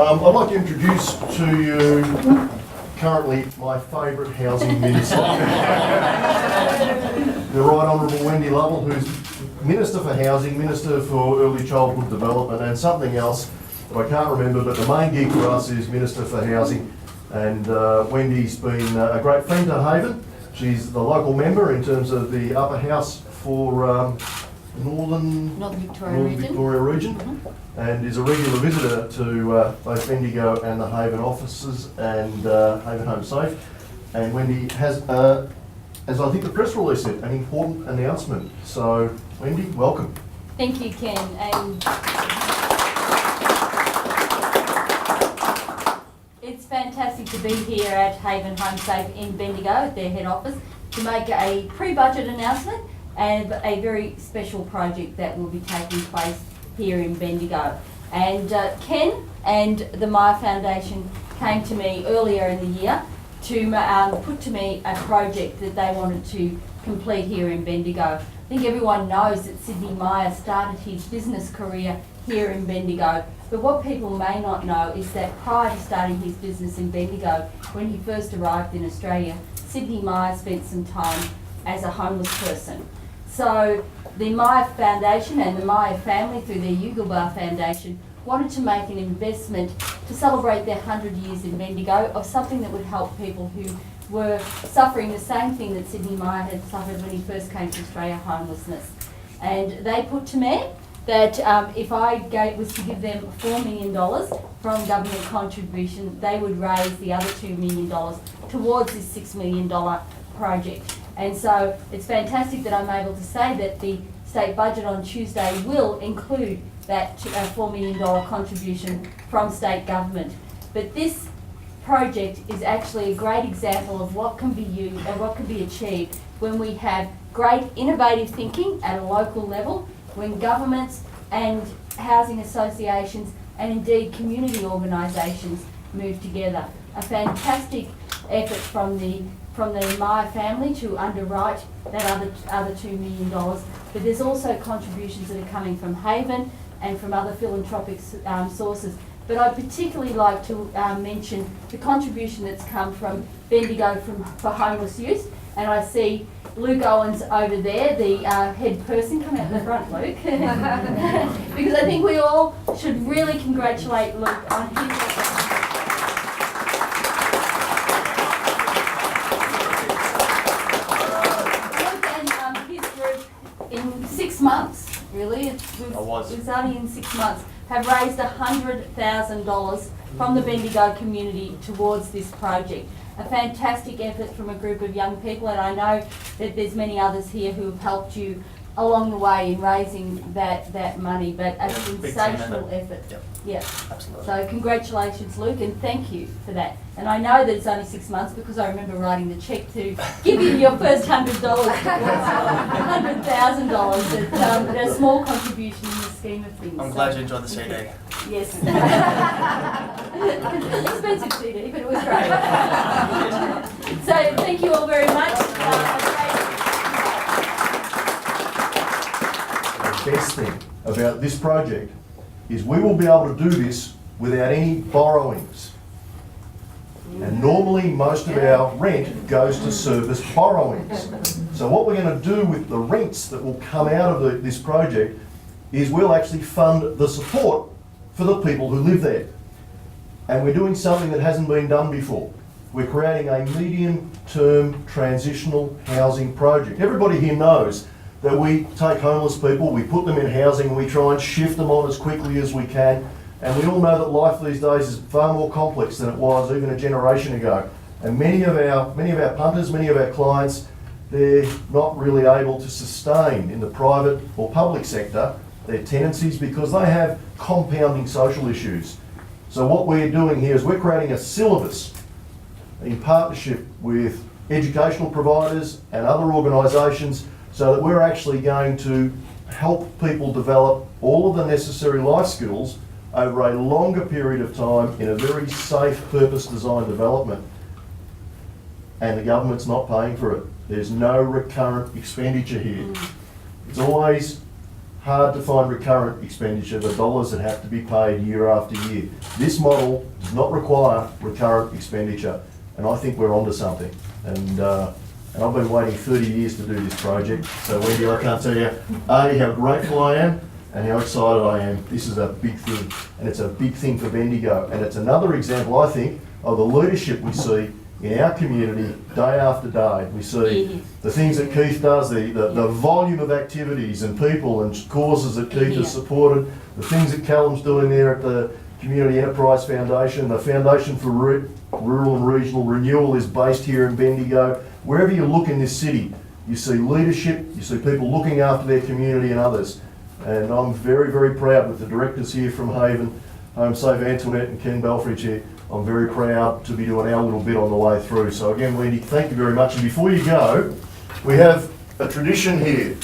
I'd like to introduce to you currently my favourite housing minister. The Right Honourable Wendy Lovell, who's Minister for Housing, Minister for Early Childhood Development and something else that I can't remember, but the main gig for us is Minister for Housing. And Wendy's been a great friend to Haven. She's the local member in terms of the upper house for Northern Victoria region, and is a regular visitor to both Bendigo and the Haven offices and Haven Home Safe. And Wendy has, as I think the press release said, an important announcement. So Wendy, welcome. Thank you, Ken. And it's fantastic to be here at Haven Home Safe in Bendigo at their head office to make a pre-budget announcement and a very special project that will be taking place here in Bendigo. And Ken and the Myer Foundation came to me earlier in the year to put to me a project that they wanted to complete here in Bendigo. I think everyone knows that Sidney Myer started his business career here in Bendigo, but what people may not know is that prior to starting his business in Bendigo, when he first arrived in Australia, Sidney Myer spent some time as a homeless person. So the Myer Foundation and the Myer family, through their Yugelbar Foundation, wanted to make an investment to celebrate their 100 years in Bendigo of something that would help people who were suffering the same thing that Sidney Myer had suffered when he first came to Australia, homelessness. And they put to me that if I was to give them $4 million from government contribution, they would raise the other $2 million towards this $6 million project. And so it's fantastic that I'm able to say that the state budget on Tuesday will include that $4 million contribution from state government. But this project is actually a great example of what can be used and what can be achieved when we have great innovative thinking at a local level, when governments and housing associations and indeed community organisations move together. A fantastic effort from the Myer family to underwrite that other $2 million, but there's also contributions that are coming from Haven and from other philanthropic sources. But I'd particularly like to mention the contribution that's come from Bendigo for homeless youth, and I see Luke Owens over there, the head person. Come out the front, Luke, because I think we all should really congratulate Luke on his. In 6 months, really, it's only in 6 months, have raised $100,000 from the Bendigo community towards this project. A fantastic effort from a group of young people, and I know that there's many others here who have helped you along the way in raising that money, but a sensational effort. Yep. Yeah, Absolutely. so congratulations, Luke, and thank you for that. And I know that it's only 6 months because I remember writing the cheque to give you your first $100 towards $100,000. But a small contribution in the scheme of things. I'm glad you enjoyed the CD. Yes. Expensive CD, but it was great. So thank you all very much. The best thing about this project is we will be able to do this without any borrowings. And normally most of our rent goes to service borrowings. So what we're going to do with the rents that will come out of this project is we'll actually fund the support for the people who live there. And we're doing something that hasn't been done before. We're creating a medium-term transitional housing project. Everybody here knows that we take homeless people, we put them in housing, and we try and shift them on as quickly as we can. And we all know that life these days is far more complex than it was even a generation ago. And many of our punters, many of our clients, they're not really able to sustain in the private or public sector their tenancies because they have compounding social issues. So what we're doing here is we're creating a syllabus in partnership with educational providers and other organisations so that we're actually going to help people develop all of the necessary life skills over a longer period of time in a very safe, purpose-designed development. And the government's not paying for it. There's no recurrent expenditure here. It's always hard to find recurrent expenditure, the dollars that have to be paid year after year. This model does not require recurrent expenditure, and I think we're onto something. And I've been waiting 30 years to do this project, so Wendy, I can't tell you, A, how grateful I am, and how excited I am. This is a big thing, and it's a big thing for Bendigo, and it's another example, I think, of the leadership we see in our community day after day. We see the things that Keith does, the volume of activities and people and causes that Keith has supported, the things that Callum's doing there at the Community Enterprise Foundation. The Foundation for Rural and Regional Renewal is based here in Bendigo. Wherever you look in this city, you see leadership, you see people looking after their community and others. And I'm very, very proud with the directors here from Haven, Home Safe, Antoinette and Ken Belfridge here. I'm very proud to be doing our little bit on the way through. So again, Wendy, thank you very much. And before you go, we have a tradition here.